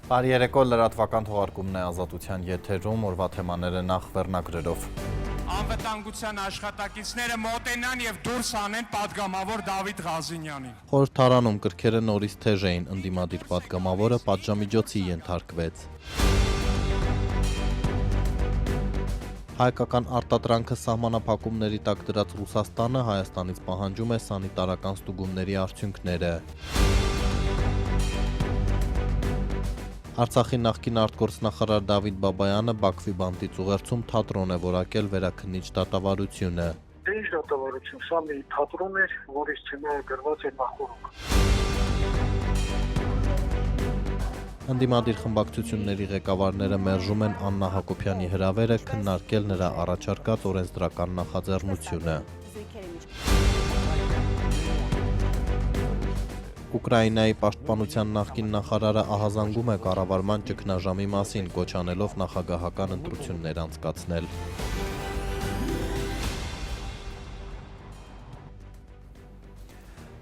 Բարի երեկո, լրատվական թողարկումն է Ազատության եթերում, օրվա թեմաները նախ վերնագրերով։ Անվտանգության աշխատակիցները մոտենան եւ դուրս անեն պատգամավոր Դավիթ Ղազինյանին։ Խորհրդարանում կրքերը նորից թեժ էին, ընդդիմադիր պատգամավորը պատժամիջոցի ենթարկվեց։ Հայկական արտադրանքը սահմանափակումների տակ դրած Ռուսաստանը Հայաստանից պահանջում է սանիտարական ստուգումների արդյունքները։ Արցախի նախկին արտգործնախարար Դավիթ Բաբայանը Բաքվի բանտից ուղերձում թատրոն է որակել վերաքննիչ դատավարությունը։ Ինչ դատավարություն, սա մի թատրոն էր, որից ցեմը գրված էր նախորդ։ Ընդդիմադիր խմբակցությունների ղեկավարները մերժում են Աննա Հակոբյանի հրավերը քննարկել նրա առաջարկած օրենսդրական նախաձեռնությունը։ Ուկրաինայի պաշտպանության նախկին նախարարը ահազանգում է կառավարման ճգնաժամի մասին, կոչ անելով նախագահական ընտրություններ անցկացնել։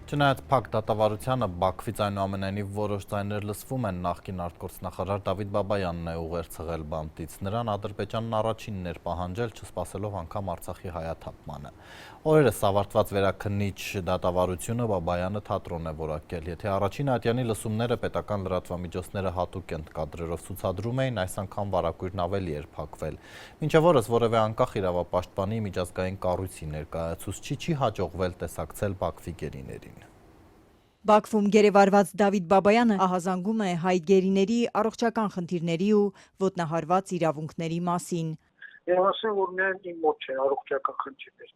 Չնայած փակ դատավարությանը Բաքվից այնուամենայնիվ որոշ ձայներ լսվում են, նախկին արտգործնախարար Դավիթ Բաբայանն է ուղերձ հղել բանտից։ Նրան Ադրբեջանն առաջինն էր պահանջել, չսպասելով անգամ Արցախի հայաթափմանը։ Օրերս ավարտված վերաքննիչ դատավարությունը Բաբայանը թատրոն է որակել։ Եթե առաջին ատյանի լսումները պետական լրատվամիջոցները հատուկ կադրերով ցուցադրում էին, այս անգամ վարակույրն ավելի էր փակվել։ Մինչև օրս որևէ անկախ իրավապաշտպանի միջազգային կառույցի ներկայացուցչի չի հաջողվել տեսակցել Բաքվի գերիներին։ Բաքվում գերեվարված Դավիթ Բաբայանը ահազանգում է հայ գերիների առողջական խնդիրների ու ոտնահարված իրավունքների մասին։ Եվ ասեմ, որ միայն իմ մոտ չէ առողջական խնդիրներ։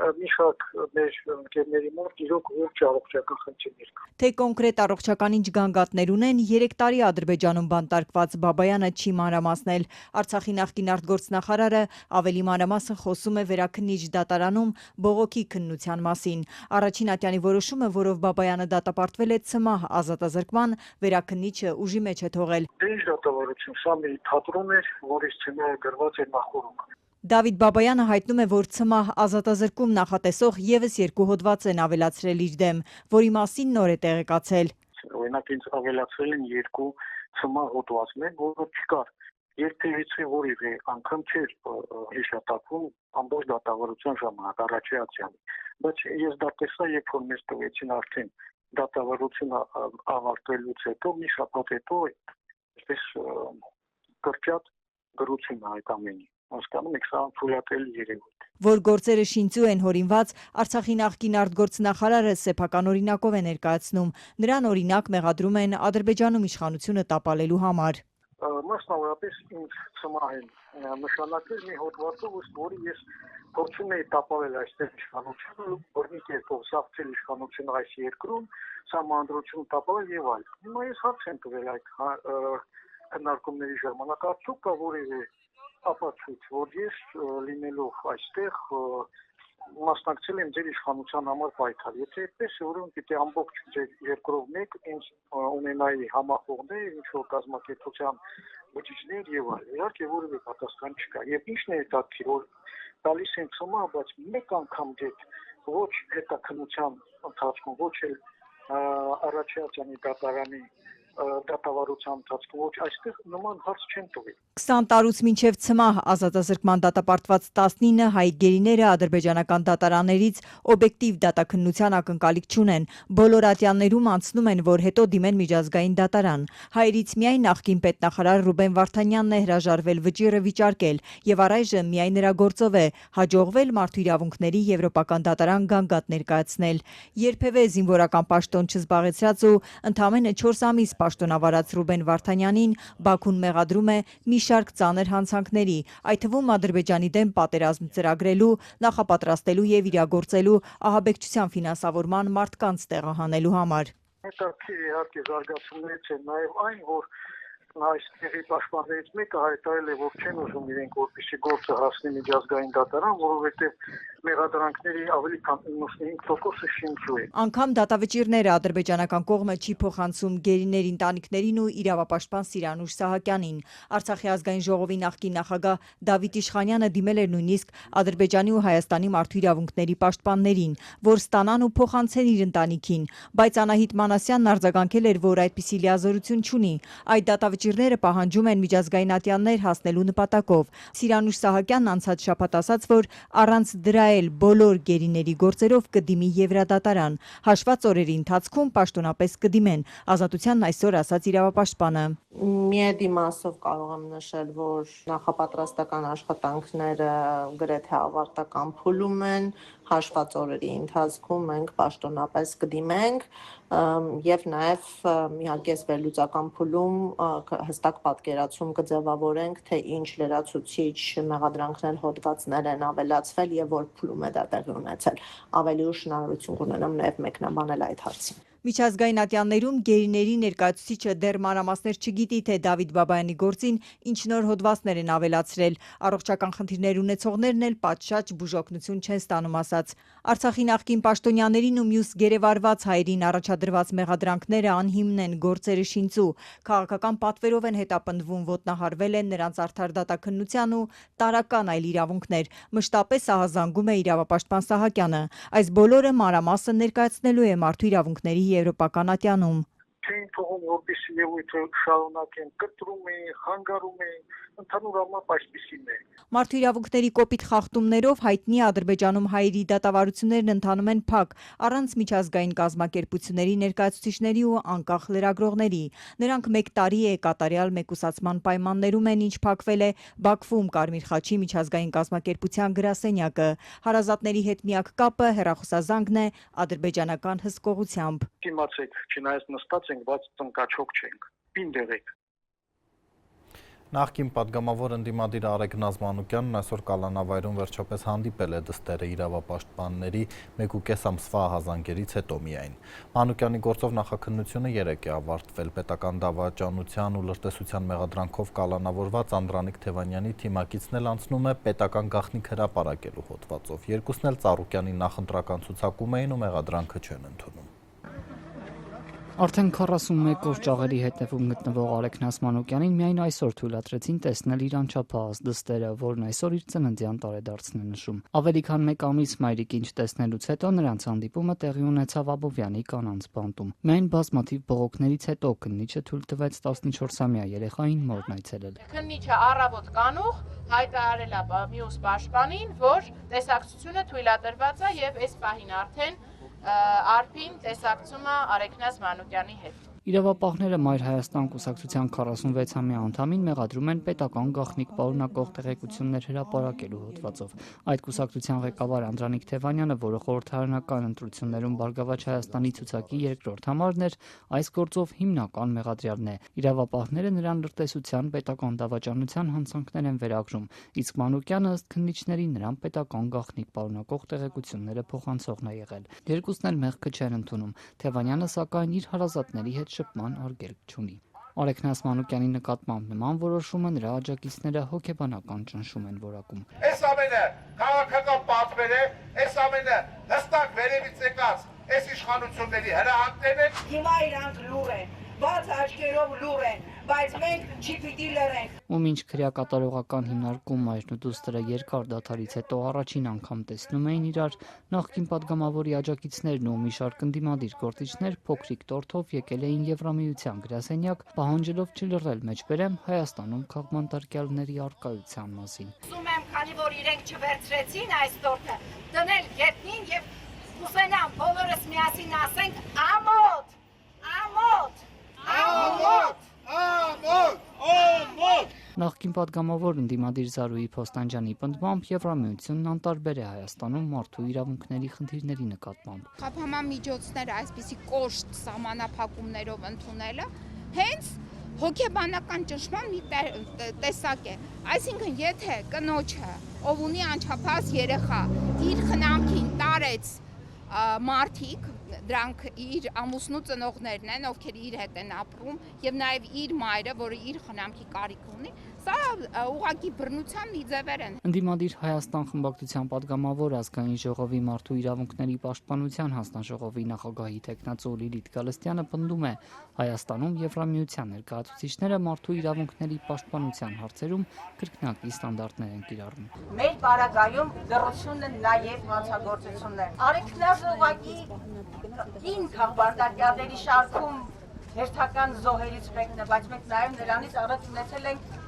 Մի շարք մեր ընկերների մոտ իրոք ուրջ առողջական խնդիրներ կան։ Թե կոնկրետ առողջական ինչ գանգատներ ունեն, 3 տարի Ադրբեջանում բանտարկված Բաբայանը չի մանրամասնել։ Արցախի նախկին արտգործնախարարը ավելի մանրամասն խոսում է վերաքննիչ դատարանում բողոքի քննության մասին։ Առաջին ատյանի որոշումը, որով Բաբայանը դատապարտվել է ցմահ ազատազրկման, վերաքննիչը ուժի մեջ է թողել։ Ինչ դատավարություն, սա մի թատրոն էր, որից ցեմը գրված էր նախորդ։ Դավիթ Բաբայանը հայտնում է, որ ցմահ ազատազրկում նախատեսող եւս 2 հոդված են ավելացրել իր դեմ, որի մասին նոր է տեղեկացել։ Օրինակ ինձ ավելացրել են 2 ցմահ հոդվածներ, որը չկար։ Երբևիցե որևէ անգամ չէր հիշատակվում ամբողջ դատավարության ժամանակ առաջացյալը։ Բայց ես դա տեսա, երբ որ մեզ տվեցին արդեն դատավարությունը ավարտելուց հետո, մի շաբաթ հետո, այսպես կրճատ գրություն այդ ամենի։ Հասկանում եք, սա թույլատրելի երևույթ։ Որ գործերը շինծու են հորինված, Արցախի նախկին արտգործնախարարը սեփական օրինակով է ներկայացնում։ Նրան օրինակ մեղադրում են Ադրբեջանում իշխանությունը տապալելու համար։ Մասնավորապես ինձ ցմահ են նշանակել մի հոդվածով, որի ես փորձում էի տապալել այստեղ իշխանությունը, որ մի կերպով սաղցել իշխանությունը այս երկրում, սահմանադրություն տապալել եւ այլն։ Հիմա ես հարց եմ տվել այդ քննարկումների ժամանակ, արդյոք կա որևէ ապացույց, որ ես լինելով այստեղ մասնակցել եմ ձեր իշխանության համար պայքար։ Եթե այդպես է, ուրեմն պիտի ամբողջ ձեր երկրով մեկ ինձ ունենայի համախոհներ, ինչ որ կազմակերպության բջիջներ եւ այլն։ Իհարկե որևէ պատասխան չկա։ Եվ ինչն է հետաքրքիր, որ տալիս են ցմահ, բայց մեկ անգամ դեպ ոչ հետաքննության ընթացքում, ոչ էլ առաջացանի դատարանի դատավարության ընթացքում, ոչ այստեղ նման հարց չեն տվել։ 20 տարուց մինչև ցմահ ազատազրկման դատապարտված 19 հայ գերիները ադրբեջանական դատարաններից օբյեկտիվ դատաքննության ակնկալիք չունեն։ Բոլոր ատյաններում անցնում են, որ հետո դիմեն միջազգային դատարան։ Հայերից միայն նախկին պետնախարար Ռուբեն Վարդանյանն է հրաժարվել վճիռը վիճարկել եւ առայժմ միայն նրա գործով է հաջողվել մարդու իրավունքների եվրոպական դատարան գանգատ ներկայացնել։ Երբևէ զինվորական պաշտոն չզբաղեցրած ու ընդամենը 4 ամիս պաշտոնավարած Ռուբեն Վարդանյանին Բաքուն մեղադրում է մի շարք ծանր հանցանքների, այդ թվում Ադրբեջանի դեմ պատերազմ ծրագրելու, նախապատրաստելու եւ իրագործելու ահաբեկչության ֆինանսավորման մարդկանց տեղահանելու համար։ Հետաքրքիր իհարկե զարգացումներից է նաեւ այն, որ այստեղի պաշտպաններից մեկը հայտարարել է, որ չեն ուզում իրենք որպեսզի գործը հասնի միջազգային դատարան, որովհետեւ մեղադրանքների ավելի քան 95%-ը շինչու է։ Անգամ դատավճիռները ադրբեջանական կողմը չի փոխանցում գերիների ընտանիքներին ու իրավապաշտպան Սիրանուշ Սահակյանին։ Արցախի ազգային ժողովի նախկին նախագահ Դավիթ Իշխանյանը դիմել էր նույնիսկ Ադրբեջանի ու Հայաստանի մարդու իրավունքների պաշտպաններին, որ ստանան ու փոխանցեն իր ընտանիքին, բայց Անահիտ Մանասյանն արձագանքել էր, որ այդպիսի լիազորություն չունի։ Այդ դատավճիռները պահանջում են միջազգային ատյաններ հասնելու նպատակով։ Սիրանուշ Սահակյանն անցած շաբաթ ասաց, որ առանց դրա էլ բոլոր գերիների գործերով կդիմի Եվրադատարան։ Հաշված օրերի ընթացքում պաշտոնապես կդիմեն, Ազատությանն այսօր ասաց իրավապաշտպանը։ Միեդի մասով կարող եմ նշել, որ նախապատրաստական աշխատանքները գրեթե ավարտական փուլում են, հաշված օրերի ընթացքում մենք պաշտոնապես կդիմենք եւ նաեւ իհարկե վերլուծական փուլում հստակ պատկերացում կձևավորենք, թե ինչ լրացուցիչ մեղադրանքներ հոդվածներ են ավելացվել եւ որ փուլում է դա տեղի ունեցել։ Ավելի ուշ հնարավորություն կունենամ նաեւ մեկնաբանել այդ հարցին։ Միջազգային ատյաններում գերիների ներկայացուցիչը դեռ մանրամասներ չգիտի, թե Դավիթ Բաբայանի գործին ինչ նոր հոդվածներ են ավելացրել։ Առողջական խնդիրներ ունեցողներն էլ պատշաճ բուժօգնություն չեն ստանում, ասաց։ Արցախի նախկին պաշտոնյաներին ու մյուս գերեվարված հայերին առաջադրված մեղադրանքները անհիմն են, գործերը շինծու։ Քաղաքական պատվերով են հետապնդվում, ոտնահարվել են նրանց արդար դատաքննության ու տարական այլ իրավունքներ։ Մշտապես ահազանգում է իրավապաշտպան Սահակյանը։ Այս բոլորը մանրամասն ներկայացնելու է մարդու իրավունքների Եվրոպական ատյանում։ Չեն թողում, որպեսզի ելույթը շարունակեն, կտրում էին, խանգարում էին, ընդհանուր առմամբ այսպիսին է։ Մարդու իրավունքների կոպիտ խախտումներով հայտնի Ադրբեջանում հայերի դատավարություններն ընթանում են փակ, առանց միջազգային կազմակերպությունների ներկայացուցիչների ու անկախ լրագրողների։ Նրանք 1 տարի է կատարյալ մեկուսացման պայմաններում են, ինչ փակվել է Բաքվում Կարմիր խաչի միջազգային կազմակերպության գրասենյակը։ Հարազատների հետ միակ կապը հեռախոսազանգն է ադրբեջանական հսկողությամբ։ Իմացեք, չնայած նստած ենք, բայց տնկաչոք չենք։ Պինդեր եք։ Նախկին падգամավոր ընդդիմադիր Արեգ Նազմանուկյանն այսօր Կալանավայրում վերջապես հանդիպել է դստերը իրավապաշտպանների 1.5 ամսվա ահազանգերից հետո միայն։ Մանուկյանի գործով նախաքննությունը 3 է ավարտվել։ Պետական դավաճանության ու լրտեսության մեղադրանքով կալանավորված Անդրանիկ Թևանյանի թիմակիցն էլ անցնում է պետական գաղտնիք հրապարակելու հոդվածով։ Երկուսն էլ Ծառուկյանի նախընտրական ցուցակում էին ու մեղադրանքը չեն ընդունում։ Արդեն 41 օր ճաղերի հետևում գտնվող Արեգ Նազմանուկյանին միայն այսօր թույլատրեցին տեսնել իր անչափահաս դստերը, որն այսօր իր ծննդյան տարեդարձն է նշում։ Ավելի քան 1 ամիս մայրիկինչ տեսնելուց հետո նրանց հանդիպումը տեղի ունեցավ Աբովյանի կանանց բանտում։ Միայն բազմաթիվ բողոքներից հետո քննիչը թույլ տվեց 14-ամյա երեխային մորն այցելել։ Քննիչը առավոտ կանուխ հայտարարել է մյուս պաշտպանին, որ տեսակցությունը թույլատրված է եւ այս պահին արդեն Արփին տեսակցում է Արեգ Նազմանուկյանի հետ։ Իրավապահները Մայր Հայաստան կուսակցության 46-ամյա անդամին մեղադրում են պետական գաղտնիք պարունակող տեղեկություններ հրապարակելու հոդվածով։ Այդ կուսակցության ղեկավար Անդրանիկ Թևանյանը, որը խորհրդարանական ընտրություններում Բարգավաճ Հայաստանի ցուցակի 2-րդ համարն էր, այս գործով հիմնական մեղադրյալն է։ Իրավապահները նրան լրտեսության պետական դավաճանության հանցանքներ են վերագրում, իսկ Մանուկյանը ըստ քննիչների նրան պետական գաղտնիք պարունակող տեղեկությունները փոխանցողն է եղել։ Երկուսն էլ մեղքը չեն ընդունում։ Թևանյանը սակայն իր հարազատների հետ շփման արգելք չունի։ Արեգ Նազմանուկյանի նկատմամբ նման որոշումը նրա աջակիցները հոգեբանական ճնշում են որակում։ Այս ամենը քաղաքական պատվեր է, այս ամենը հստակ վերևից եկած այս իշխանությունների հրահանգներն են։ Հիմա իրանք լուր են, բաց աչքերով լուր են, բայց մենք չի պիտի լռենք։ Ու մինչ քրեակատարողական հիմնարկում մայրն ու դուստրը երկար դադարից հետո առաջին անգամ տեսնում էին իրար, նախկին падգամավորի աջակիցներն ու մի շարք ընդդիմադիր գործիչներ փոքրիկ տորթով եկել էին Եվրամիության գրասենյակ, պահանջելով չլռել մեջբերեմ Հայաստանում քաղաքմանդարկյալների առկայության մասին։ Ուզում եմ, քանի որ իրենք չվերցրեցին այս տորթը, դնել գետնին եւ կուզենամ բոլորս միասին ասենք ամոթ, ամոթ, ամոթ, ամոթ, ամոթ։ Նախկին падգամավոր ընդդիմադիր Զարուհի Փոստանջյանի պնդմամբ Եվրամիությունն անտարբեր է Հայաստանում մարդու իրավունքների խնդիրների նկատմամբ։ Խափանման միջոցները այսպիսի կոշտ սահմանափակումներով ընդունելը հենց հոգեբանական ճնշման մի տեսակ է։ Այսինքն, եթե կնոջը, ով ունի անչափահաս երեխա, իր խնամքին տարեց մարդիկ, դրանք իր ամուսնու ծնողներն են, ովքեր իր հետ են ապրում, եւ նաեւ իր մայրը, որը իր խնամքի կարիք ունի, սա ուղղակի բռնության մի ձևեր են։ Ընդդիմադիր Հայաստան խմբակցության падգամավոր ազգային ժողովի մարդու իրավունքների պաշտպանության հանձնաժողովի նախագահի տեխնացու Լիլիթ Գալստյանը պնդում է, Հայաստանում Եվրամիության ներկայացուցիչները մարդու իրավունքների պաշտպանության հարցերում կրկնակի ստանդարտներ են կիրառում։ Մեր պարագայում լռությունն է նաև հանցագործություններ։ Արեքնազը ուղղակի կին քաղաքարտակյալների շարքում հերթական զոհերից մեկն է, բայց մենք նաև նրանից առաջ ունեցել ենք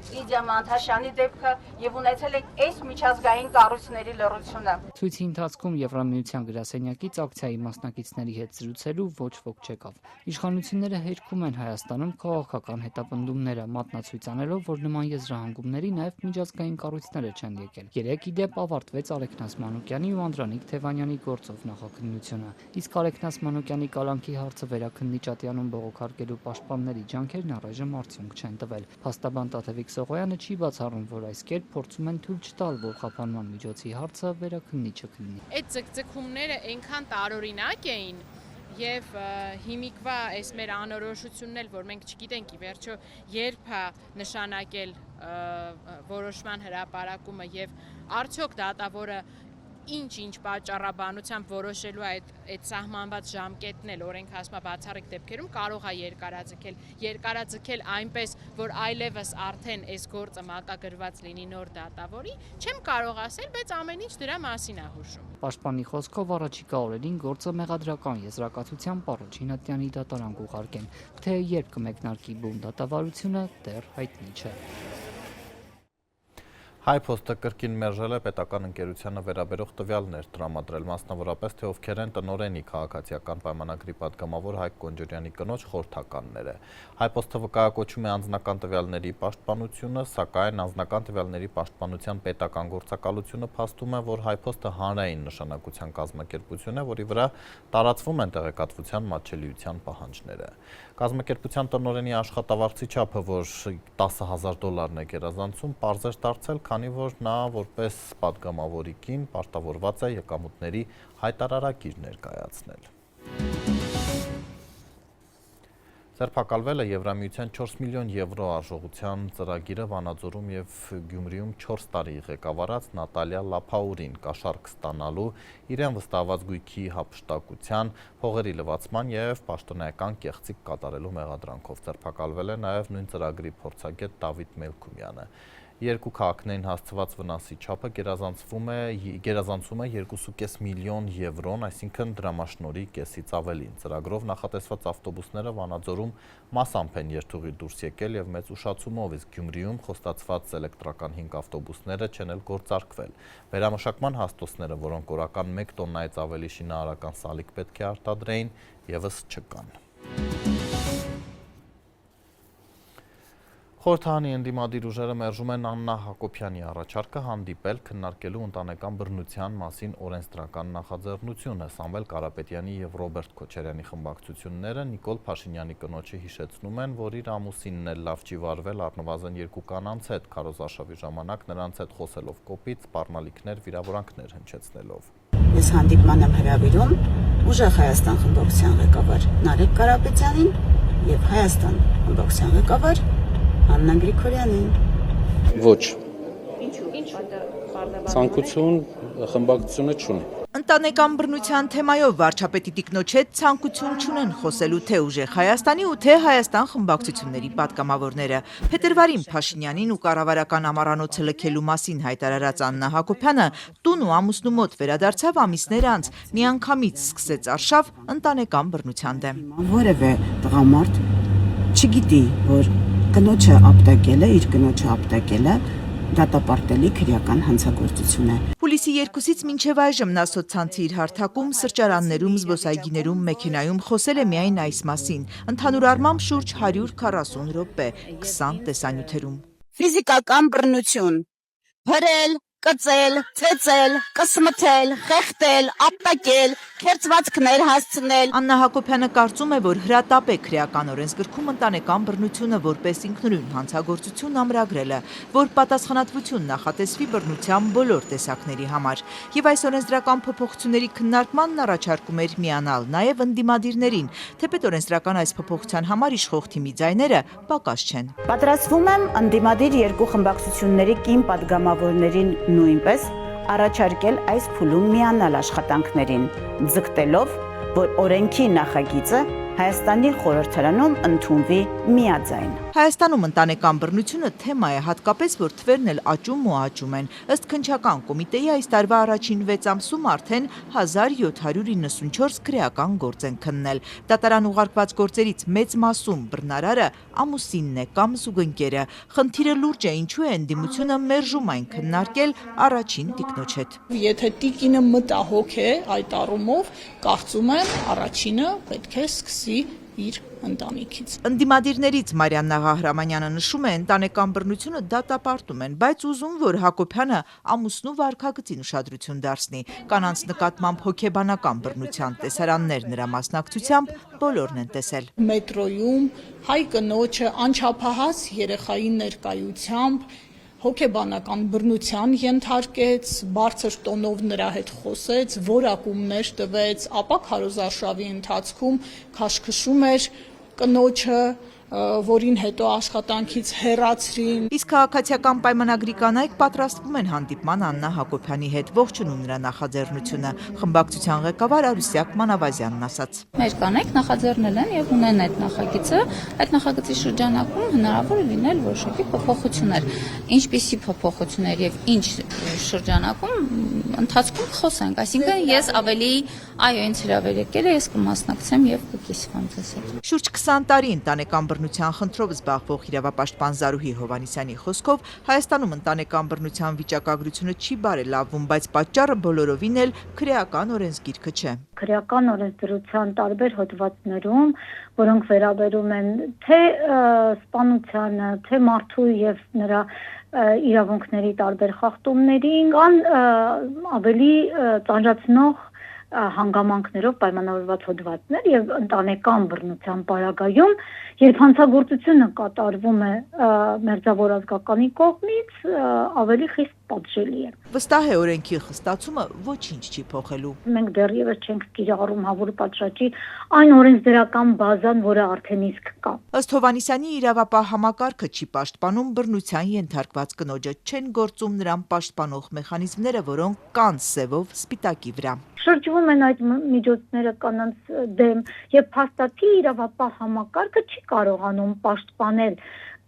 Լիդիա Մանթաշյանի դեպքը եւ ունեցել ենք այս միջազգային կառույցների լռությունը։ Ցույցի ընթացքում Եվրամիության գրասենյակից ակցիայի մասնակիցների հետ զրուցելու ոչ ոք չեկավ։ Իշխանությունները հերքում են Հայաստանում քաղաքական հետապնդումները, մատնացույց անելով, որ նման եզրահանգումների նաև միջազգային կառույցները չեն եկել։ Երեկ ի դեպ ավարտվեց Արեքնաս Մանուկյանի ու Անդրանիկ Թևանյանի գործով նախաքննությունը։ Իսկ Արեքնաս Մանուկյանի կալանքի հարցը վերաքննիչ ատյանում բողոքարկելու պաշտպանների ջանքերն առայժմ արդյունք չեն տվել։ Փաստաբան Տաթևիկ Սողոյանը չի բացառում, որ այս կերպ փորձում են թույլ չտալ, որ խափանման միջոցի հարցը վերաքննիչը քննի։ Այդ ձգձգումները այնքան տարօրինակ էին եւ հիմիկվա այս մեր անորոշությունն էլ, որ մենք չգիտենք ի վերջո երբ է նշանակել որոշման հրապարակումը եւ արդյոք դատավորը ինչ պատճառաբանությամբ որոշելու այդ սահմանված ժամկետն էլ օրենք ասում է բացառիկ դեպքերում կարող է երկարաձգել այնպես, որ այլևս արդեն այս գործը մատագրված լինի նոր դատավորի, չեմ կարող ասել, բայց ամեն ինչ դրա մասին է հուշում։ Պաշտպանի խոսքով առաջիկա օրերին գործը մեղադրական եզրակացությամբ առաջին ատյանի դատարան կուղարկեն, թե երբ կմեկնարկի բուն դատավարությունը դեռ հայտնի չէ։ Հայփոստը կրկին մերժել է պետական ընկերությանը վերաբերող տվյալներ տրամադրել, մասնավորապես թե ովքեր են տնօրենի քաղաքացիական պայմանագրի պատգամավոր Հայկ Կոնջորյանի կնոջ խորհրդականները։ Հայփոստը վկայակոչում է անձնական տվյալների պաշտպանությունը, սակայն անձնական տվյալների պաշտպանության պետական գործակալությունը փաստում է, որ Հայփոստը հանրային նշանակության կազմակերպություն է, որի վրա տարածվում են տեղեկատվության մատչելիության պահանջները։ Կազմակերպության տնօրենի աշխատավարձի չափը, որ $10,000 է գերազանցում, պարզ էր դարձել, քանի որ նա որպես պատգամավորի կին պարտավորված է եկամուտների հայտարարագիր ներկայացնել։ Ձերբակալվել է Եվրամիության 4 միլիոն եվրո արժողության ծրագիրը Վանաձորում և Գյումրիում 4 տարի ղեկավարած Նատալիա Լափաուրին կաշառք ստանալու, իրեն վստահված գույքի հափշտակության, փողերի լվացման և պաշտոնայական կեղծիք կատարելու մեղադրանքով ձերբակալվել է նաև նույն ծրագրի փորձագետ Դավիթ Մելքումյանը։ Երկու քաղաքներին հասցված վնասի չափը գերազանցում է 2.5 միլիոն եվրոն, այսինքն դրամաշնորհի կեսից ավելին։ Ծրագրով նախատեսված ավտոբուսները Վանաձորում մասամբ են երթուղի դուրս եկել և մեծ ուշացումով, իսկ Գյումրիում խոստացված էլեկտրական 5 ավտոբուսները չեն էլ գործարկվել։ Վերամշակման հաստոցները, որոնք օրական 1 տոննայից ավելի շինարարական սալիկ պետք է արտադրեին, ևս չկան։ Խորհրդարանի ընդդիմադիր ուժերը մերժում են Աննա Հակոբյանի առաջարկը հանդիպել քննարկելու ընտանեկան բռնության մասին օրենսդրական նախաձեռնությունը։ Սամվել Կարապետյանի և Ռոբերտ Քոչարյանի խմբակցությունները Նիկոլ Փաշինյանի կնոջը հիշեցնում են, որ իր ամուսինն էլ լավ չի վարվել առնվազն 2 կանանց հետ, քարոզարշավի ժամանակ նրանց հետ խոսելով կոպիտ, սպառնալիքներ, վիրավորանքներ հնչեցնելով։ Ես հանդիպման եմ հրավիրում Ուժեղ Հայաստան խմբակցության ղեկավար Նարեկ Կարապետյանին և Հայաստան խմբակցության ղեկավար Աննա Գրիգորյանին։ Ոչ։ Ցանկություն խմբակցությունը չունի։ Ընտանեկան բռնության թեմայով վարչապետի տիկնոջ հետ ցանկություն չունեն խոսելու թե Ուժեղ Հայաստանի ու թե Հայաստան խմբակցությունների պատգամավորները։ Փետրվարին Փաշինյանին ու կառավարական ամառանոցը լքելու մասին հայտարարած Աննա Հակոբյանը տուն ու ամուսնու մոտ վերադարձավ ամիսներ անց, միանգամից սկսեց արշավ ընտանեկան բռնության դեմ։ Որևէ տղամարդ չգիտի, որ կնոջը ապտակել է, իր կնոջը ապտակել է, դատապարտելի քրեական հանցագործություն է։ Հուլիսի 2-ից մինչև այժմ նա սոցցանցի իր հարթակում, սրճարաններում, զբոսայգիներում, մեքենայում խոսել է միայն այս մասին։ Ընդհանուր առմամբ շուրջ 140 րոպե, 20 տեսանյութերում։ Ֆիզիկական բռնություն, փրել, կծել, ցեցել, կսմթել, խեղդել, ապտակել, քերծվածքներ հասցնել։ Աննա Հակոբյանը կարծում է, որ հրատապ է քրեական օրենսգրքում ընտանեկան բռնությունը որպես ինքնուրույն հանցագործություն ամրագրելը, որ պատասխանատվություն նախատեսվի բռնության բոլոր տեսակների համար։ Եվ այս օրենսդրական փոփոխությունների քննարկմանն առաջարկում էր միանալ նաև ընդդիմադիրներին, թեպետ օրենսդրական այս փոփոխության համար իշխող թիմի ձայները պակաս չեն։ Պատրաստվում եմ ընդդիմադիր երկու խմբակցությունների կին պատգամավորներին նույնպես առաջարկել այս փուլում միանալ աշխատանքներին, ձգտելով, որ օրենքի նախագիծը Հայաստանի խորհրդարանում ընդունվի միաձայն։ Հայաստանում ընտանեկան բռնությունը թեմա է, հատկապես որ թվերն էլ աճում ու աճում են։ Ըստ քննչական կոմիտեի այս տարվա առաջին 6 ամսում արդեն 1794 քրեական գործ են քննել։ Դատարան ուղարկված գործերից մեծ մասում բռնարարը ամուսինն է կամ զուգընկերը։ Խնդիրը լուրջ է, ինչու է ընդդիմությունը մերժում այն քննարկել առաջին տիկնոջ հետ։ Եթե տիկինը մտահոգ է այդ առումով, կարծում եմ առաջինը պետք է սկսի իր ընտանիքից։ Ընդդիմադիրներից Մարիաննա Ղահրամանյանը նշում է, ընտանեկան բռնությունը դատապարտում են, բայց ուզում, որ Հակոբյանը ամուսնու վարքագծին ուշադրություն դարձնի։ Կանանց նկատմամբ հոգեբանական բռնության տեսարաններ նրա մասնակցությամբ բոլորն են տեսել։ Մետրոյում հայ կնոջը անչափահաս երեխայի ներկայությամբ հոգեբանական բռնության ենթարկեց, բարձր տոնով նրա հետ խոսեց, որակումներ տվեց, ապա քարոզարշավի ընթացքում քաշքշում էր կնոջը, որին հետո աշխատանքից հեռացրին։ Իսկ քաղաքացիական պայմանագրի կանայք պատրաստվում են հանդիպման Աննա Հակոբյանի հետ, ողջունում նրա նախաձեռնությունը։ Խմբակցության ղեկավար Արուսյակ Մանավազյանն ասաց. Մեր կանայք նախաձեռնել են եւ ունեն այդ նախագիծը, այդ նախագծի շրջանակում հնարավոր է լինել որոշակի փոփոխություններ։ Ինչպիսի փոփոխություններ եւ ինչ շրջանակում ընթացքում խոսենք, այսինքն ես ավելի ինձ հրավեր եկել է, ես կմասնակցեմ եւ կկիսվեմ ձեզ հետ։ Շուրջ 20 տարի ընտանեկան բռնության խնդրով զբաղվող իրավապաշտպան Զարուհի Հովհաննիսյանի խոսքով Հայաստանում ընտանեկան բռնության վիճակագրությունը չի բարելավվում, բայց պատճառը բոլորովին էլ քրեական օրենսգիրքը չէ։ Քրեական օրենսդրության տարբեր հոդվածներում, որոնք վերաբերում են թե սպանությանը, թե մարդու եւ նրա իրավունքների տարբեր խախտումներին, կան ավելի ծանրացնող հանգամանքներով պայմանավորված հոդվածներ եւ ընտանեկան բռնության պարագայում, երբ հանցագործությունը կատարվում է մերձավոր ազգականի կողմից, ավելի խիստ պատժելի է։ Վստահ է օրենքի խստացումը ոչինչ չի փոխելու։ Մենք դեռևս չենք կիրառում հավուր պատժաճի այն օրենսդրական բազան, որը արդեն իսկ կա։ Ըստ Հովհաննիսյանի իրավապահ համակարգը չի պաշտպանում բռնության ենթարկված կնոջը, չեն գործում նրան պաշտպանող մեխանիզմները, որոնք կան սևով սպիտակի վրա։ Շրջվում են այդ միջոցները կանանց դեմ եւ փաստաթի իրավապահ համակարգը չի կարողանում պաշտպանել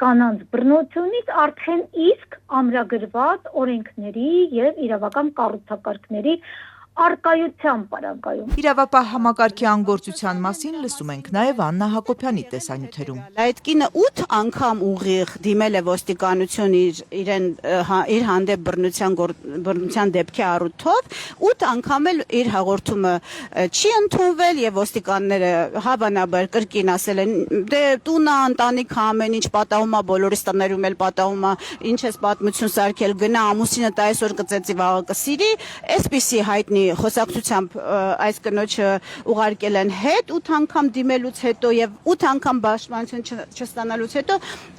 կանանց բռնությունից արդեն իսկ ամրագրված օրենքների եւ իրավական կառուցակարգների արկայության պարագայում։ Իրավապահ համակարգի անգործության մասին լսում ենք նաև Աննա Հակոբյանի տեսանյութերում։ Այդ կինը 8 անգամ ուղիղ դիմել է ոստիկանություն իր հանդեպ բռնության դեպքի առիթով, 8 անգամ էլ իր հաղորդումը չի ընդունվել եւ ոստիկանները հավանաբար կրկին ասել են դե տունը ընտանիքը ամեն ինչ պատահում է, բոլորիս տներում էլ պատահում է, ինչ ես պատմություն սարքել, գնա ամուսինը այսօր կծեծի վաղը կսիրի, այսպիսի հայտնի խոսակցությամբ այս կնոջը ուղարկել են հետ 8 անգամ դիմելուց հետո եւ 8 անգամ պաշտպանություն չստանալուց հետո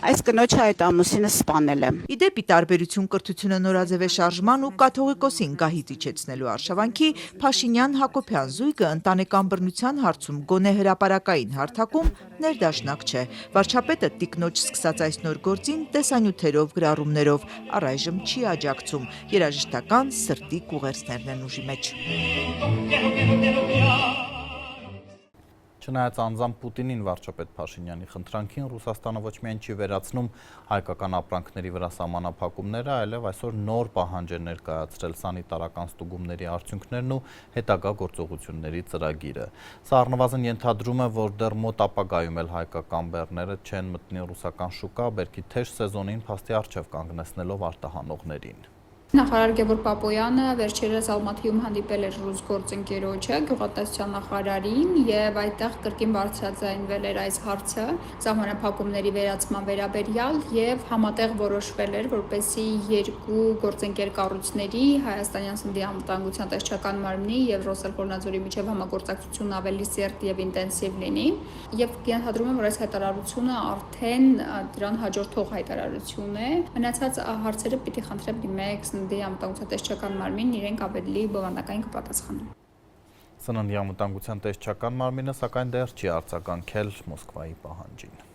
այս կնոջը այդ ամուսինը սպանել է։ Իդեպի տարբերություն կրթությունը նորաձև է շարժման ու կաթողիկոսին գահից իջեցնելու արշավանքի Փաշինյան-Հակոբյան զույգը ընտանեկան բռնության հարցում գոնե հրապարակային հարթակում ներդաշնակ չէ։ Վարչապետը տիկնոջ սկսած այս նոր գործին տեսանյութերով գրառումներով առայժմ չի աջակցում։ Երաժշտական սրտի կուղերձներն են ուժի մեջ։ Չնայած անձամբ Պուտինին վարչապետ Փաշինյանի խնդրանքին Ռուսաստանը ոչ միայն չի վերացնում հայկական ապրանքների վրա սահմանափակումները, այլև այսօր նոր պահանջ է ներկայացրել սանիտարական ստուգումների արդյունքներն ու հետագա գործողությունների ծրագիրը։ Սա առնվազն ենթադրում է, որ դեռ մոտ ապագայում էլ հայկական բեռները չեն մտնի ռուսական շուկա, բերքի թեժ սեզոնին փաստի առջև կանգնեցնելով արտահանողներին։ Նախարար Գևոր Պապոյանը վերջերս Ալմաթիում հանդիպել էր ռուս գործընկերոջը, գյուղատնտեսության նախարարին եւ այդտեղ կրկին բարձրաձայնվել էր այս հարցը սահմանափակումների վերացման վերաբերյալ եւ համատեղ որոշվել էր, որպեսզի երկու գործընկեր կառույցների Հայաստանյան սննդի անվտանգության տեսչական մարմնի եւ Ռոսել Խորնաձորի միջև համագործակցությունն ավելի սերտ եւ ինտենսիվ լինի եւ ենթադրում եմ, որ այս հայտարարությունը արդեն դրան հաջորդող հայտարարություն է։ Մնացած հարցերը պիտի խնդրեմ դիմեք Սննդի անվտանգության տեսչական մարմին իրենք ավելի բովանդակային կպատասխանեն։ Սննդի անվտանգության տեսչական մարմինը սակայն դեռ չի արձագանքել Մոսկվայի պահանջին։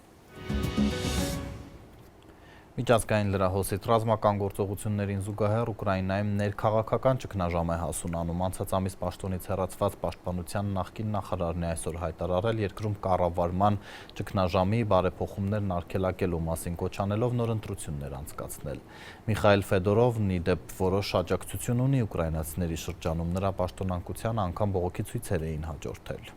Միջազգային լրահոսից ռազմական գործողություններին զուգահեռ Ուկրաինայում ներքաղաքական ճգնաժամ է հասունանում։ Անցած ամիս պաշտոնից հեռացված պաշտպանության նախկին նախարարն է այսօր հայտարարել երկրում կառավարման ճգնաժամի բարեփոխումներն արգելակելու մասին, կոչ անելով նոր ընտրություններ անցկացնել։ Միխայել Ֆեդորովն ի դեպ որոշ աջակցություն ունի ուկրաինացիների շրջանում, նրա պաշտոնանկությանը անգամ բողոքի ցույցեր էին հաջորդել։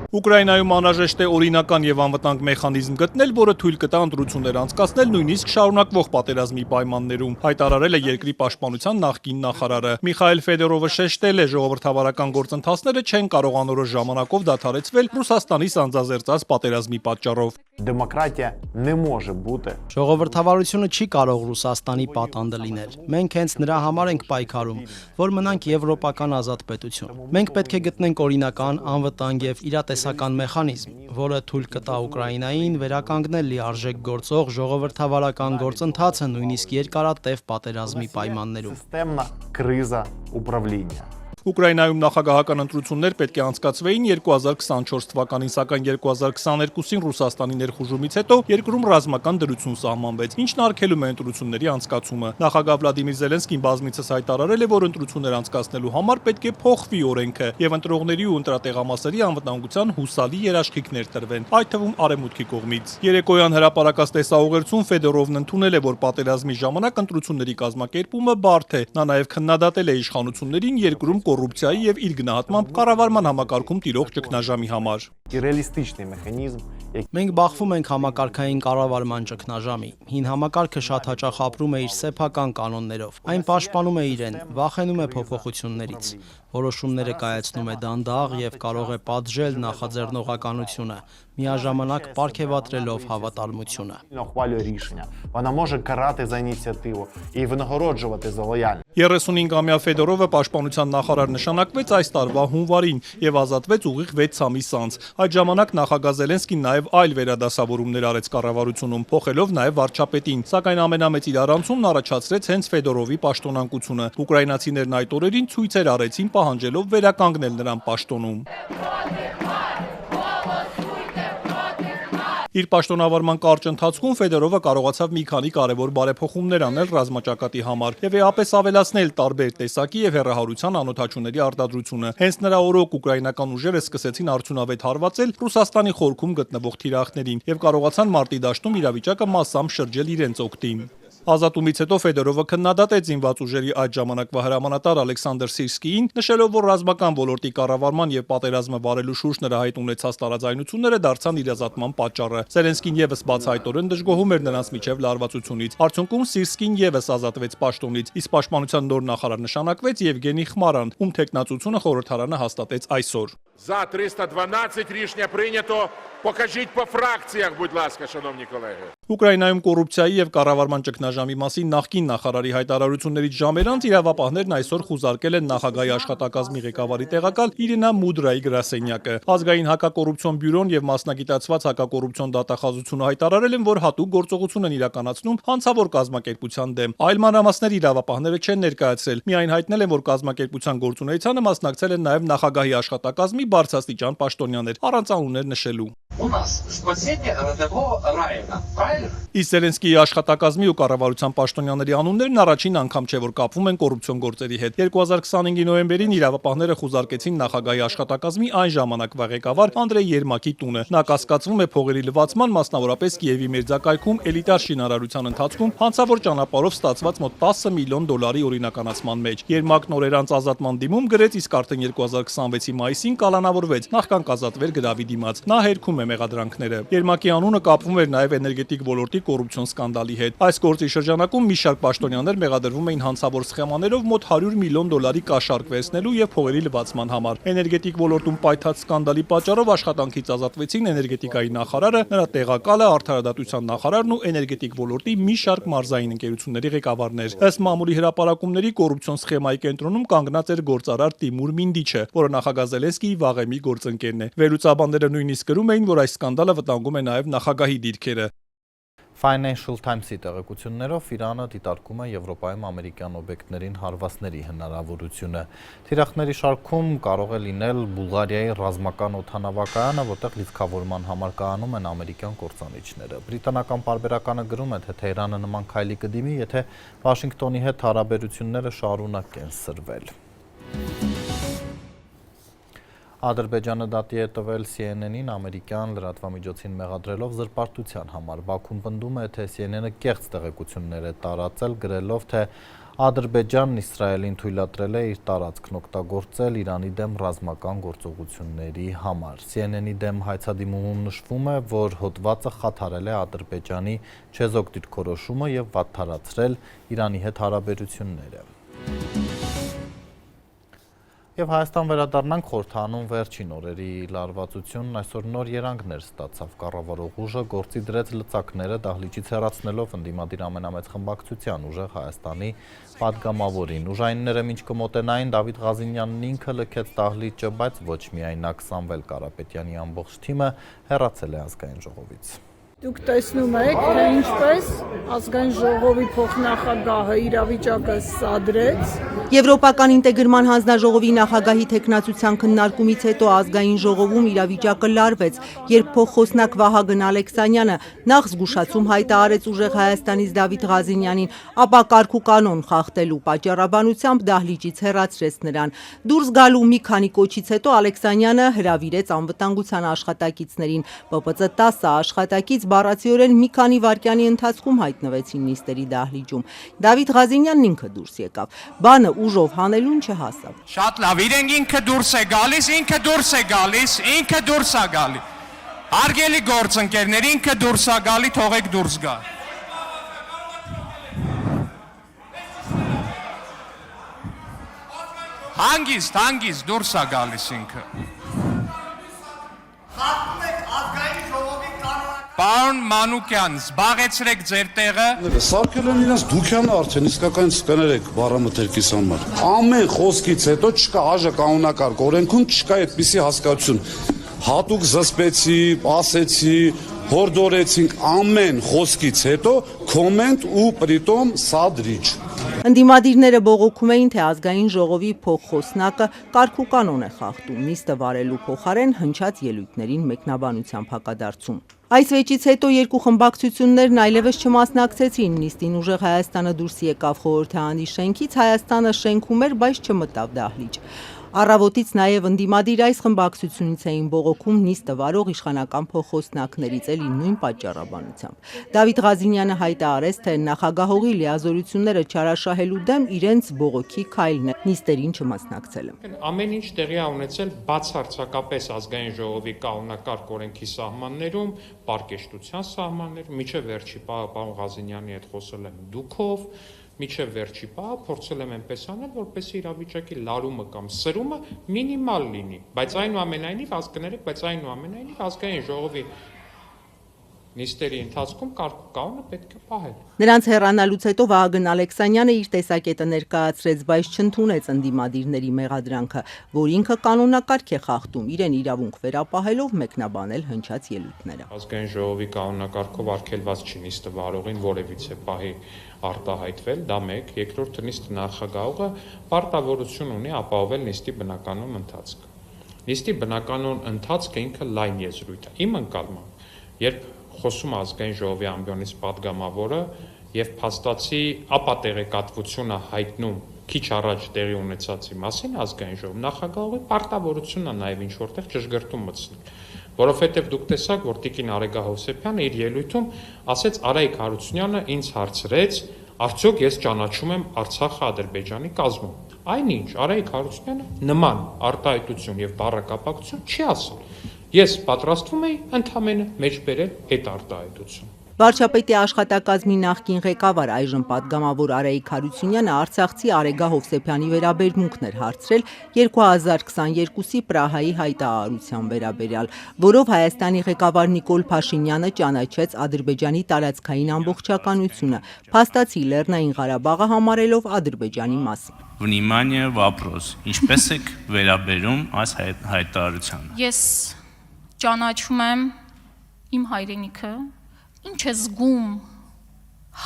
Ուկրաինայում անհրաժեշտ է օրինական եւ անվտանգ մեխանիզմ գտնել, որը թույլ կտա ընտրություններ անցկացնել նույնիսկ շարունակվող պատերազմի պայմաններում, հայտարարել է երկրի պաշտպանության նախկին նախարարը։ Միխայել Ֆեդորովը շեշտել է, ժողովրդավարական գործընթացները չեն կարող անորոշ ժամանակով դադարեցվել Ռուսաստանի սանձազերծած պատերազմի պատճառով։ Դեմոկրատիա не може бути։ Ժողովրդավարությունը չի կարող Ռուսաստանի պատանդը լինել։ Մենք հենց նրա համար ենք պայքարում, որ մնանք եվրոպական ազատ պետություն։ Մենք պետք է գտնենք օրինական, անվտանգ եւ իրատեսական մեխանիզմ, որը թույլ կտա Ուկրաինային վերականգնել լիարժեք գործող ժողովրդավարական գործընթացը նույնիսկ երկարատև պատերազմի պայմաններում։ Системна криза управління։ Ուկրաինայում նախագահական ընտրություններ պետք է անցկացվեին 2024 թվականին, սակայն 2022-ին Ռուսաստանի ներխուժումից հետո երկրում ռազմական դրություն սահմանվեց, ինչն արգելում է ընտրությունների անցկացումը։ Նախագահ Վլադիմիր Զելենսկին բազմիցս հայտարարել է, որ ընտրություններ անցկացնելու համար պետք է փոխվի օրենքը եւ ընտրողների ու ընտրատեղամասերի անվտանգության հուսալի երաշխիքներ տրվեն, այդ թվում Արևմուտքի կողմից։ Երեկոյան հրապարակած տեսաուղերձում Ֆեդորովն ընդունել է, որ պատերազմի ժամանակ ընտրությունների կազմակերպումը բարդ է։ Նա նաեւ քննադատել է իշխանություններին երկրում կոռուպցիայի եւ իր գնահատմամբ կառավարման համակարգում տիրող ճգնաժամի համար։ Реалістичний մեխանիզմ։ Մենք բախվում ենք համակարգային կառավարման ճգնաժամի։ Հին համակարգը շատ հաճախ ապրում է իր սեփական կանոններով։ Այն պաշտպանում է իրեն, վախենում է փոփոխություններից։ Որոշումները կայացնում է դանդաղ եւ կարող է պատժել նախաձեռնողականությունը, միաժամանակ պարգևատրելով հավատարմությունը։ Ухвалює рішення. Вона може карати за ініціативу і винагороджувати за лояльність։ 35-ամյա Ֆեդորովը պաշտպանության նախարար նշանակվեց այս տարվա հունվարին եւ ազատվեց ուղիղ 6 ամիս անց։ Այդ ժամանակ նախագահ Զելենսկին նաեւ այլ վերադասավորումներ արեց կառավարությունում, փոխելով նաեւ վարչապետին, սակայն ամենամեծ իրարանցումն առաջացրեց հենց Ֆեդորովի պաշտոնանկությունը։ Ուկրաինացիներն այդ օրերին ցույցեր արեցին, պահանջելով վերականգնել նրան պաշտոնում։ Իր պաշտոնավարման կարճ ընթացքում Ֆեդորովը կարողացավ մի քանի կարևոր բարեփոխումներ անել ռազմաճակատի համար եւ էապես ավելացնել տարբեր տեսակի եւ հեռահարության անօթաչուների արտադրությունը։ Հենց նրա օրոք ուկրաինական ուժերը սկսեցին արդյունավետ հարվածել Ռուսաստանի խորքում գտնվող թիրախներին եւ կարողացան մարտի դաշտում իրավիճակը մասամբ շրջել իրենց օգտին։ Ազատումից հետո Ֆեդորովը քննադատեց զինված ուժերի այդ ժամանակվա հրամանատար Ալեքսանդր Սիրսկիին, նշելով, որ ռազմական ոլորտի կառավարման եւ պատերազմը վարելու շուրջ նրա հայտ ունեցած տարաձայնությունները դարձան իր ազատման պատճառը։ Զելենսկին եւս բացահայտորեն դժգոհում էր նրանց միջև լարվածությունից։ Արդյունքում Սիրսկին եւս ազատվեց պաշտոնից, իսկ պաշտպանության նոր նախարար նշանակվեց Եվգենի Խմարան, ում թեկնածությունը խորհրդարանը հաստատեց այսօր։ За 312 рішення прийнято. Покажіть по фракціях, будь ласка, шановні колеги. Ուկրաինայում կոռուպցիայի եւ կառավարման ճգնաժամի մասին նախկին նախարարի հայտարարություններից ժամեր անց իրավապահներն այսօր խուզարկել են նախագահի աշխատակազմի ղեկավարի տեղակալ Իրինա Մուդրայի գրասենյակը։ Ազգային հակակոռուպցիոն բյուրոն եւ մասնագիտացված հակակոռուպցիոն դատախազությունը հայտարարել են, որ հատուկ գործողություն են իրականացնում հանցավոր կազմակերպության դեմ։ Այլ մանրամասներ իրավապահները չեն ներկայացրել, միայն հայտնել են, որ կազմակերպության գործունեությանը մասնակցել են նաեւ նախագահի աշխատակազմի բարձրաստիճան պաշտոնյաներ, առանց անուններ նշելու։ Իսկ Զելենսկիի աշխատակազմի ու կառավարության պաշտոնյաների անուններն առաջին անգամ չէ, որ կապվում են կոռուպցիոն գործերի հետ։ 2025-ի նոյեմբերին իրավապահները խուզարկեցին նախագահի աշխատակազմի այն ժամանակվա ղեկավար Անդրեյ Երմակի տունը։ Նա կասկածվում է փողերի լվացման, մասնավորապես Կիևի մերձակայքում էլիտար շինարարության ընթացքում հանցավոր ճանապարհով ստացված մոտ 10 միլիոն դոլարի օրինականացման մեջ։ Երմակն օրեր անց ազատման դիմում գրեց, իսկ արդեն 2026-ի մայիսին կալանավորվեց, նախքան կազատվեր գրավի դիմաց։ Նա հերքում է մեղադրանքները։ Երմակի անունը կապվում էր նաև էներգետիկ ոլորտի կոռուպցիոն սկանդալի հետ։ Այս գործի տարի շրջանակում մի շարք պաշտոնյաներ մեղադրվում էին հանցավոր սխեմաներով մոտ $100 միլիոն կաշառք վերցնելու եւ փողերի լվացման համար։ Էներգետիկ ոլորտում պայթած սկանդալի պատճառով աշխատանքից ազատվեցին էներգետիկայի նախարարը, նրա տեղակալը, արդարադատության նախարարն ու էներգետիկ ոլորտի մի շարք մարզային ընկերությունների ղեկավարներ։ Ըստ մամուլի հրապարակումների կոռուպցիոն սխեմայի կենտրոնում կանգնած էր գործարար Տիմուր Մինդիչը, որը նախագահ Զելենսկիի վաղեմի գործընկերն է։ Վերլուծաբանները նույնիսկ գրում էին, որ այս սկանդալը վտանգում է նաև նախագահի դիրքերը։ Financial Times-ի տեղեկություններով Իրանը դիտարկում է Եվրոպայում ամերիկյան օբյեկտներին հարվածների հնարավորությունը։ Թիրախների շարքում կարող է լինել Բուլղարիայի ռազմական օդանավակայանը, որտեղ լիցքավորման համար կայանում են ամերիկյան կործանիչները։ Բրիտանական պարբերականը գրում է, թե Թեհրանը նման քայլի կդիմի, եթե Վաշինգտոնի հետ հարաբերությունները շարունակեն սրվել։ Ադրբեջանը դատի է տվել CNN-ին ամերիկյան լրատվամիջոցին մեղադրելով զրպարտության համար։ Բաքուն պնդում է, թե CNN-ը կեղծ տեղեկություններ է տարածել, գրելով, թե Ադրբեջանն Իսրայելին թույլատրել է իր տարածքն օգտագործել Իրանի դեմ ռազմական գործողությունների համար։ CNN-ի դեմ հայցադիմումում նշվում է, որ հոդվածը խաթարել է Ադրբեջանի չեզոք դիրքորոշումը եւ վատթարացրել Իրանի հետ հարաբերությունները։ Եվ Հայաստան վերադառնանք խորհրդանում վերջին օրերի լարվածությունն այսօր նոր երանգներ ստացավ։ Կառավարող ուժը գործի դրեց լծակները դահլիճից հեռացնելով ընդդիմադիր ամենամեծ խմբակցության ուժեղ Հայաստանի պատգամավորին։ Ուժայինները մինչ կմոտենային Դավիթ Ղազինյանն ինքը լքեց դահլիճը, բայց ոչ միայն նա Սամվել Կարապետյանի ամբողջ թիմը հեռացել է ազգային ժողովից։ Դուք տեսնում եք, թե ինչպես ազգային ժողովի փոխնախագահը իրավիճակը սադրեց։ Եվրոպական ինտեգրման հանձնաժողովի նախագահի տեխնացության քննարկումից հետո ազգային ժողովում իրավիճակը լարվեց, երբ փոխխոսնակ Վահագն Ալեքսանյանը նախ զգուշացում հայտարարեց ուժեղ Հայաստանից Դավիթ Ղազինյանին, ապա կարգ ու կանոն խախտելու պատճառաբանությամբ դահլիճից հեռացրեց նրան։ Դուրս գալու մի քանի կոչից հետո Ալեքսանյանը հրավիրեց անվտանգության աշխատակիցներին։ ՊՊԾ 10 աշխատակից բառացիորեն մի քանի վայրկյանի ընթացքում հայտնվեցին նիստերի դահլիճում։ Դավիթ Ղազինյանն ինքը դուրս եկավ։ Բանը ուժով հանելուն չհասավ։ Շատ լավ, իրենք ինքը դուրս է գալիս, ինքը դուրս է գալիս, ինքը դուրս է գալի։ Հարգելի գործընկերներ, ինքը դուրս է գալի, թողեք դուրս գա։ Հանգիստ դուրս է գալիս ինքը։ Պարոն Մանուկյան, զբաղեցրեք ձեր տեղը։ Սարքել են իրենց դուքյանը արդեն, իսկականից կներեք բառամթերքիս համար։ Ամեն խոսքից հետո չկա ԱԺ կանոնակարգ օրենքում չկա այդպիսի հասկացություն։ Հատուկ զսպեցի, ասեցի, հորդորեցինք ամեն խոսքից հետո կոմենտ ու պրիտոմ սադրիչ։ Ընդդիմադիրները բողոքում էին, թե ազգային ժողովի փոխխոսնակը կարգ ու կանոն է խախտում, նիստը վարելու փոխարեն հնչած ելույթներին մեկնաբանությամբ հակադարձում։ Այս վեճից հետո երկու խմբակցություններն այլևս չմասնակցեցին նիստին, ուժեղ Հայաստանը դուրս եկավ խորհրդարանի շենքից, Հայաստանը շենքում էր, բայց չմտավ դահլիճ։ Առավոտից նաև ընդդիմադիր այս խմբակցությունից էին բողոքում նիստը վարող իշխանական փոխխոսնակներից էլի նույն պատճառաբանությամբ։ Դավիթ Ղազինյանը հայտարարեց, թե նախագահողի լիազորությունները չարաշահելու դեմ իրենց բողոքի քայլն է նիստերին չմասնակցելը։ Ամեն ինչ տեղի է ունեցել բացարձակապես ազգային ժողովի կանոնակարգ օրենքի սահմաններում, պարկեշտության սահմաններում, միջև վերջի պարոն Ղազինյանի հետ խոսել եմ դուքով, միջև վերջի պահ փորձել եմ այնպես անել, որպեսզի իրավիճակի լարումը կամ սրումը մինիմալ լինի, բայց այնուամենայնիվ ազգներեք, բայց այնուամենայնիվ ազգային ժողովի նիստերի ընթացքում կանոնը պետք է պահել։ Նրանց հեռանալուց հետո Վահագն Ալեքսանյանը իր տեսակետը ներկայացրեց, բայց չընդունեց ընդդիմադիրների մեղադրանքը, որ ինքը կանոնակարգ է խախտում, իրեն իրավունք վերապահելով մեկնաբանել հնչած ելույթները։ Ազգային ժողովի կանոնակարգով արգելված չի նիստը վարողին որևիցե պահի արտահայտվել, դա մեկ, երկրորդ նիստը նախագահողը պարտավորություն ունի ապահովել նիստի բնականոն ընթացքը։ Նիստի բնականոն ընթացքը ինքը լայն եզրույթ է։ Իմ ընկալմամբ, երբ խոսում ազգային ժողովի ամբիոնից падգամավորը եւ փաստացի ապատեղեկատվությունը հայտնում քիչ առաջ տեղի ունեցածի մասին ազգային ժողով նախագահողի պարտավորությունն է նաեւ ինչ որտեղ ճշգրտում մտցնել, որովհետեւ դուք տեսաք, որ Տիկին Արեգա Հովսեփյանը իր ելույթում ասեց Արայիկ Հարությունյանը ինձ հարցրեց, արդյոք ես ճանաչում եմ Արցախը Ադրբեջանի կազմում։ Այնինչ Արայիկ Հարությունյանը նման արտահայտություն եւ բառակապակցություն չի ասել։ Ես պատրաստվում եի ընդամենը մեջ բերել այդ արտահայտություն։ Վարչապետի աշխատակազմի նախկին ղեկավար այժմ պատգամավոր Արայիկ Հարությունյանը Արցախցի Արեգա Հովսեփյանի վերաբերմունքն էր հարցրել 2022-ի Պրահայի հայտարարության վերաբերյալ, որով Հայաստանի ղեկավար Նիկոլ Փաշինյանը ճանաչեց Ադրբեջանի տարածքային ամբողջականությունը, փաստացի Լեռնային Ղարաբաղը համարելով Ադրբեջանի մաս։ Վնիմանիա վոպրոս, ինչպես եք վերաբերում այս հայտարարությանը։ Ես ճանաչում եմ իմ հայրենիքը, ինչ է զգում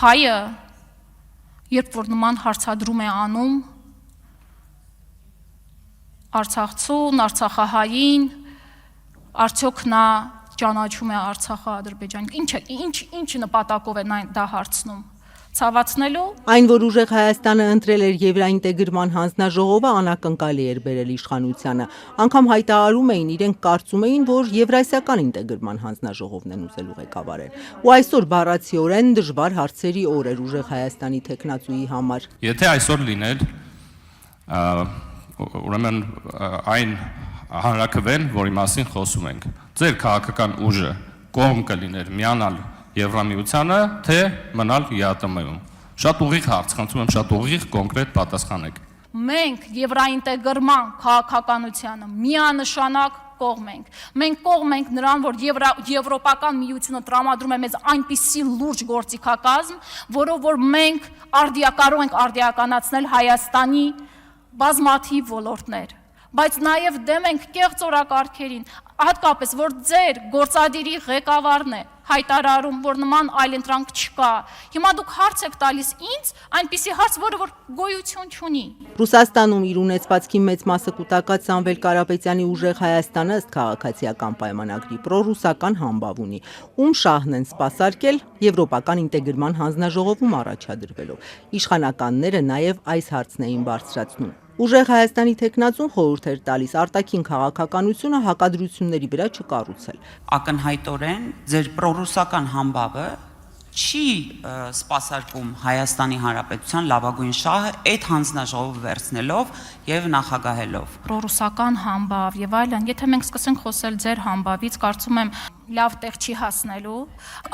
հայը, երբ որ նման հարցադրում է անում Արցախցուն, Արցախահային, արդյոք նա ճանաչում է Արցախը Ադրբեջանի։ Ինչ նպատակով է դա հարցնում։ Ցավացնելու։ Այն, որ ուժեղ Հայաստանը ընտրել էր Եվրաինտեգրման հանձնաժողովը, անակնկալի էր բերել իշխանությանը։ Անգամ հայտարարում էին, իրենք կարծում էին, որ Եվրասիական ինտեգրման հանձնաժողովն են ուզելու ղեկավարել։ Ու այսօր բառացիորեն դժվար հարցերի օր էր ուժեղ Հայաստանի տեխնացուի համար։ Եթե այսօր լինել, ուրեմն այն հանրաքվեն, որի մասին խոսում ենք, ձեր քաղաքական ուժը կողմ կլիներ միանալ Եվրամիությանը, թե մնալ ԵԱՏՄ-ում։ Շատ ուղիղ հարց, խնդրում եմ շատ ուղիղ կոնկրետ պատասխանեք։ Մենք եվրաինտեգրման քաղաքականությանը միանշանակ կողմ ենք։ Մենք կողմ ենք նրան, որ Եվրոպական միությունը տրամադրում է մեզ այնպիսի լուրջ գործիքակազմ, որով որ մենք կարող ենք արդիականացնել Հայաստանի բազմաթիվ ոլորտներ, բայց նաև դեմ ենք կեղծ օրակարգերին, հատկապես որ ձեր գործադիրի ղեկավարն է հայտարարում, որ նման այլընտրանք չկա։ Հիմա դուք հարց եք տալիս ինձ, այնպիսի հարց, որը որ գոյություն չունի։ Ռուսաստանում իր ունեցվածքի մեծ մասը կուտակած Սամվել Կարապետյանի ուժեղ Հայաստանը ըստ քաղաքացիական պայմանագրի պրոռուսական համբավ ունի, ում շահն են սպասարկել Եվրոպական ինտեգրման հանձնաժողովում առաջադրվելով։ Իշխանականները նաև այս հարցն էին բարձրացնում։ Ուժեղ Հայաստանի տեխնացուն խորհուրդ էր տալիս արտաքին քաղաքականությունը հակադրությունների վրա չկառուցել։ Ակնհայտորեն ձեր պրոռուսական համբավը չի սպասարկում Հայաստանի Հանրապետության լավագույն շահը այդ հանձնաժողովը վերցնելով եւ նախագահելով։ Պրոռուսական համբավ եւ այլն, եթե մենք սկսենք խոսել ձեր համբավից, կարծում եմ լավ տեղ չի հասնելու։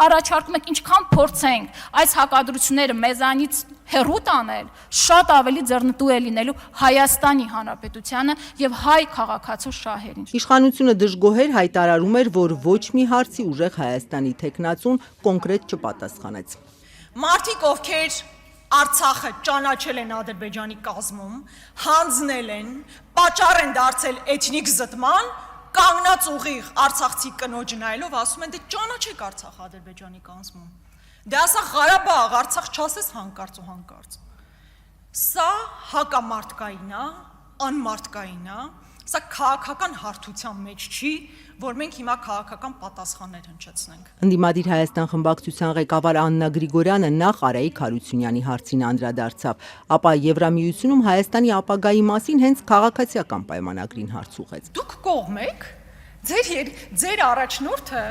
Առաջարկում եք ինչքան փորձենք այս հակադրությունները մեզանից հեռու տանել, շատ ավելի ձեռնտու է լինելու Հայաստանի Հանրապետությանը եւ հայ քաղաքացու շահերին։ Իշխանությունը դժգոհեր հայտարարում էր, որ ոչ մի հարցի ուժեղ Հայաստանի տեխնացուն կոնկրետ չպատասխանեց։ Մարդիկ, ովքեր Արցախը ճանաչել են Ադրբեջանի կազմում, հանձնել են, պատճառ են դարձել էթնիկ զտման, կանգնած ուղիղ արցախցի կնոջ նայելով ասում են դե ճանաչեք Արցախը Ադրբեջանի կազմում։ Դե ասա Ղարաբաղ, Արցախ չասես հանկարծ ու հանկարծ։ Սա հակամարտկային է, անմարտկային է, սա քաղաքական հարթության մեջ չի, որ մենք հիմա քաղաքական պատասխաններ հնչեցնենք։ Ընդդիմադիր Հայաստան խմբակցության ղեկավար Աննա Գրիգորյանը նախ Արայիկ Հարությունյանի հարցին անդրադարձավ, ապա Եվրամիությունում Հայաստանի ապագայի մասին հենց քաղաքացիական պայմանագրին հարց ուղղեց։ Դուք կողմ եք։ Ձեր առաջնորդը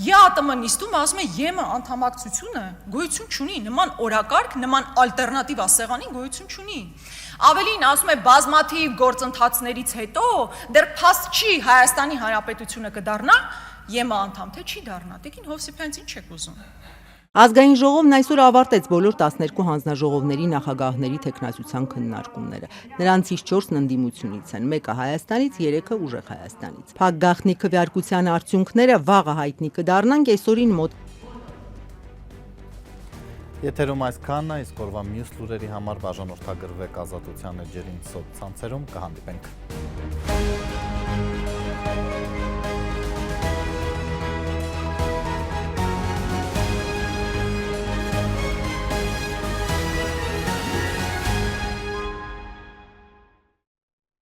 ԵԱՏՄ նիստում ասում է ԵՄ անդամակցությունը գոյություն չունի, նման օրակարգ, նման ալտերնատիվ ասեղանի գոյություն չունի։ Ավելին ասում է բազմաթիվ գործընթացներից հետո դեռ փաստ չի Հայաստանի Հանրապետությունը կդառնա ԵՄ անդամ, թե չի դառնա։ Տիկին Հովսեփյանից ինչ եք ուզում։ Ազգային ժողովն այսօր ավարտեց բոլոր 12 հանձնաժողովների նախագահների տեխնացության քննարկումները։ Նրանցից 4-ն ընդդիմությունից են, մեկը Հայաստանից, 3-ը ուժեղ Հայաստանից։ Փակ գաղտնի քվեարկության արդյունքները վաղը հայտնի կդառնան կեսօրին մոտ։ Եթերում այսքանը, իսկ օրվա մյուս լուրերի համար բաժանորդագրվեք Ազատության էջերին սոցցանցերում, կհանդիպենք։